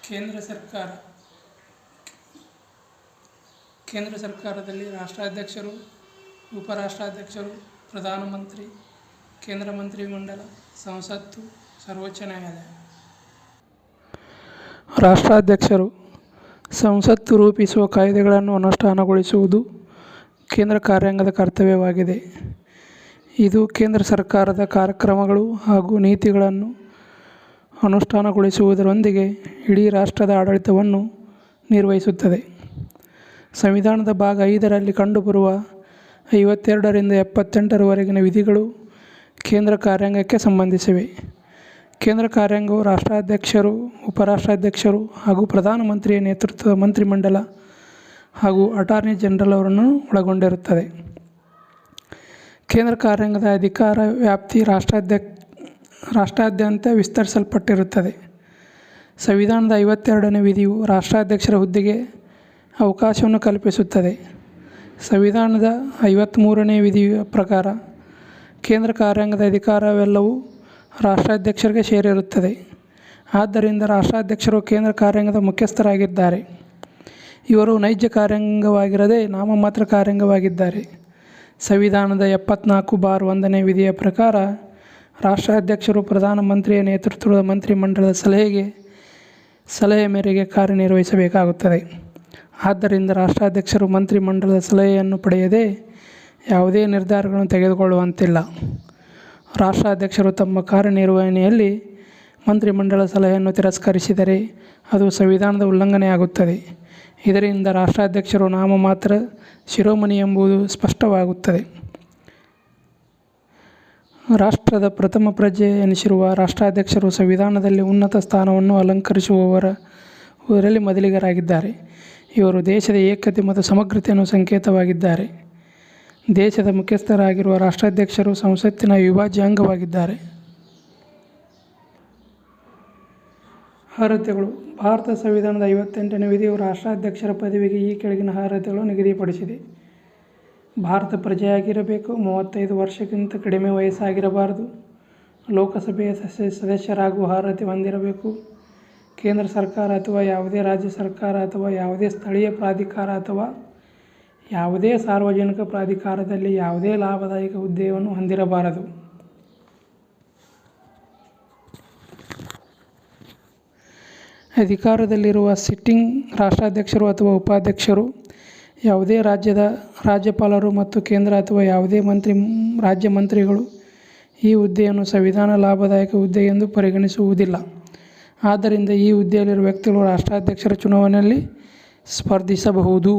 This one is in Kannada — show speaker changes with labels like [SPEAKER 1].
[SPEAKER 1] ಕೇಂದ್ರ ಸರ್ಕಾರದಲ್ಲಿ ರಾಷ್ಟ್ರಾಧ್ಯಕ್ಷರು, ಉಪರಾಷ್ಟ್ರಾಧ್ಯಕ್ಷರು, ಪ್ರಧಾನಮಂತ್ರಿ, ಕೇಂದ್ರ ಮಂತ್ರಿಮಂಡಲ, ಸಂಸತ್ತು, ಸರ್ವೋಚ್ಚ ನ್ಯಾಯಾಲಯ. ರಾಷ್ಟ್ರಾಧ್ಯಕ್ಷರು ಸಂಸತ್ತು ರೂಪಿಸುವ ಕಾಯ್ದೆಗಳನ್ನು ಅನುಷ್ಠಾನಗೊಳಿಸುವುದು ಕೇಂದ್ರ ಕಾರ್ಯಾಂಗದ ಕರ್ತವ್ಯವಾಗಿದೆ. ಇದು ಕೇಂದ್ರ ಸರ್ಕಾರದ ಕಾರ್ಯಕ್ರಮಗಳು ಹಾಗೂ ನೀತಿಗಳನ್ನು ಅನುಷ್ಠಾನಗೊಳಿಸುವುದರೊಂದಿಗೆ ಇಡೀ ರಾಷ್ಟ್ರದ ಆಡಳಿತವನ್ನು ನಿರ್ವಹಿಸುತ್ತದೆ. ಸಂವಿಧಾನದ ಭಾಗ 5ರಲ್ಲಿ ಕಂಡುಬರುವ 52ರಿಂದ 78ರವರೆಗಿನ ವಿಧಿಗಳು ಕೇಂದ್ರ ಕಾರ್ಯಾಂಗಕ್ಕೆ ಸಂಬಂಧಿಸಿವೆ. ಕೇಂದ್ರ ಕಾರ್ಯಾಂಗವು ರಾಷ್ಟ್ರಾಧ್ಯಕ್ಷರು, ಉಪರಾಷ್ಟ್ರಾಧ್ಯಕ್ಷರು ಹಾಗೂ ಪ್ರಧಾನಮಂತ್ರಿಯ ನೇತೃತ್ವದ ಮಂತ್ರಿಮಂಡಲ ಹಾಗೂ ಅಟಾರ್ನಿ ಜನರಲ್ ಅವರನ್ನು ಒಳಗೊಂಡಿರುತ್ತದೆ. ಕೇಂದ್ರ ಕಾರ್ಯಾಂಗದ ಅಧಿಕಾರ ವ್ಯಾಪ್ತಿ ರಾಷ್ಟ್ರಾದ್ಯಂತ ವಿಸ್ತರಿಸಲ್ಪಟ್ಟಿರುತ್ತದೆ. ಸಂವಿಧಾನದ 52ನೇ ವಿಧಿಯು ರಾಷ್ಟ್ರಾಧ್ಯಕ್ಷರ ಹುದ್ದೆಗೆ ಅವಕಾಶವನ್ನು ಕಲ್ಪಿಸುತ್ತದೆ. ಸಂವಿಧಾನದ 53ನೇ ವಿಧಿಯ ಪ್ರಕಾರ ಕೇಂದ್ರ ಕಾರ್ಯಾಂಗದ ಅಧಿಕಾರವೆಲ್ಲವೂ ರಾಷ್ಟ್ರಾಧ್ಯಕ್ಷರಿಗೆ ಸೇರಿರುತ್ತದೆ. ಆದ್ದರಿಂದ ರಾಷ್ಟ್ರಾಧ್ಯಕ್ಷರು ಕೇಂದ್ರ ಕಾರ್ಯಾಂಗದ ಮುಖ್ಯಸ್ಥರಾಗಿದ್ದಾರೆ. ಇವರು ನೈಜ ಕಾರ್ಯಾಂಗವಾಗಿರದೆ ನಾಮಮಾತ್ರ ಕಾರ್ಯಾಂಗವಾಗಿದ್ದಾರೆ. ಸಂವಿಧಾನದ 74(1) ವಿಧಿಯ ಪ್ರಕಾರ ರಾಷ್ಟ್ರಾಧ್ಯಕ್ಷರು ಪ್ರಧಾನಮಂತ್ರಿಯ ನೇತೃತ್ವದ ಮಂತ್ರಿಮಂಡಲದ ಸಲಹೆ ಮೇರೆಗೆ ಕಾರ್ಯನಿರ್ವಹಿಸಬೇಕಾಗುತ್ತದೆ. ಆದ್ದರಿಂದ ರಾಷ್ಟ್ರಾಧ್ಯಕ್ಷರು ಮಂತ್ರಿಮಂಡಲದ ಸಲಹೆಯನ್ನು ಪಡೆಯದೆ ಯಾವುದೇ ನಿರ್ಧಾರಗಳನ್ನು ತೆಗೆದುಕೊಳ್ಳುವಂತಿಲ್ಲ. ರಾಷ್ಟ್ರಾಧ್ಯಕ್ಷರು ತಮ್ಮ ಕಾರ್ಯನಿರ್ವಹಣೆಯಲ್ಲಿ ಮಂತ್ರಿಮಂಡಲದ ಸಲಹೆಯನ್ನು ತಿರಸ್ಕರಿಸಿದರೆ ಅದು ಸಂವಿಧಾನದ ಉಲ್ಲಂಘನೆಯಾಗುತ್ತದೆ. ಇದರಿಂದ ರಾಷ್ಟ್ರಾಧ್ಯಕ್ಷರು ನಾಮಮಾತ್ರ ಶಿರೋಮಣಿ ಎಂಬುದು ಸ್ಪಷ್ಟವಾಗುತ್ತದೆ. ರಾಷ್ಟ್ರದ ಪ್ರಥಮ ಪ್ರಜೆ ಎನಿಸಿರುವ ರಾಷ್ಟ್ರಾಧ್ಯಕ್ಷರು ಸಂವಿಧಾನದಲ್ಲಿ ಉನ್ನತ ಸ್ಥಾನವನ್ನು ಅಲಂಕರಿಸುವವರಲ್ಲಿ ಮೊದಲಿಗರಾಗಿದ್ದಾರೆ. ಇವರು ದೇಶದ ಏಕತೆ ಮತ್ತು ಸಮಗ್ರತೆಯನ್ನು ಸಂಕೇತವಾಗಿದ್ದಾರೆ. ದೇಶದ ಮುಖ್ಯಸ್ಥರಾಗಿರುವ ರಾಷ್ಟ್ರಾಧ್ಯಕ್ಷರು ಸಂಸತ್ತಿನ ಅವಿಭಾಜ್ಯ ಅಂಗವಾಗಿದ್ದಾರೆ. ಅರ್ಹತೆಗಳು. ಭಾರತ ಸಂವಿಧಾನದ 58ನೇ ವಿಧಿಯು ರಾಷ್ಟ್ರಾಧ್ಯಕ್ಷರ ಪದವಿಗೆ ಈ ಕೆಳಗಿನ ಅರ್ಹತೆಗಳನ್ನು ನಿಗದಿಪಡಿಸಿದೆ. ಭಾರತ ಪ್ರಜೆಯಾಗಿರಬೇಕು. 35 ವರ್ಷಕ್ಕಿಂತ ಕಡಿಮೆ ವಯಸ್ಸಾಗಿರಬಾರದು. ಲೋಕಸಭೆಯ ಸದಸ್ಯರಾಗುವ ಅರ್ಹತೆ ಹೊಂದಿರಬೇಕು. ಕೇಂದ್ರ ಸರ್ಕಾರ ಅಥವಾ ಯಾವುದೇ ರಾಜ್ಯ ಸರ್ಕಾರ ಅಥವಾ ಯಾವುದೇ ಸ್ಥಳೀಯ ಪ್ರಾಧಿಕಾರ ಅಥವಾ ಯಾವುದೇ ಸಾರ್ವಜನಿಕ ಪ್ರಾಧಿಕಾರದಲ್ಲಿ ಯಾವುದೇ ಲಾಭದಾಯಕ ಹುದ್ದೆಯನ್ನು ಹೊಂದಿರಬಾರದು. ಅಧಿಕಾರದಲ್ಲಿರುವ ಸಿಟ್ಟಿಂಗ್ ರಾಷ್ಟ್ರಾಧ್ಯಕ್ಷರು ಅಥವಾ ಉಪಾಧ್ಯಕ್ಷರು ಯಾವುದೇ ರಾಜ್ಯದ ರಾಜ್ಯಪಾಲರು ಮತ್ತು ಕೇಂದ್ರ ಅಥವಾ ಯಾವುದೇ ರಾಜ್ಯ ಮಂತ್ರಿಗಳು ಈ ಹುದ್ದೆಯನ್ನು ಸಂವಿಧಾನ ಲಾಭದಾಯಕ ಹುದ್ದೆ ಎಂದು ಪರಿಗಣಿಸುವುದಿಲ್ಲ. ಆದ್ದರಿಂದ ಈ ಹುದ್ದೆಯಲ್ಲಿರುವ ವ್ಯಕ್ತಿಗಳು ರಾಷ್ಟ್ರಾಧ್ಯಕ್ಷರ ಚುನಾವಣೆಯಲ್ಲಿ ಸ್ಪರ್ಧಿಸಬಹುದು.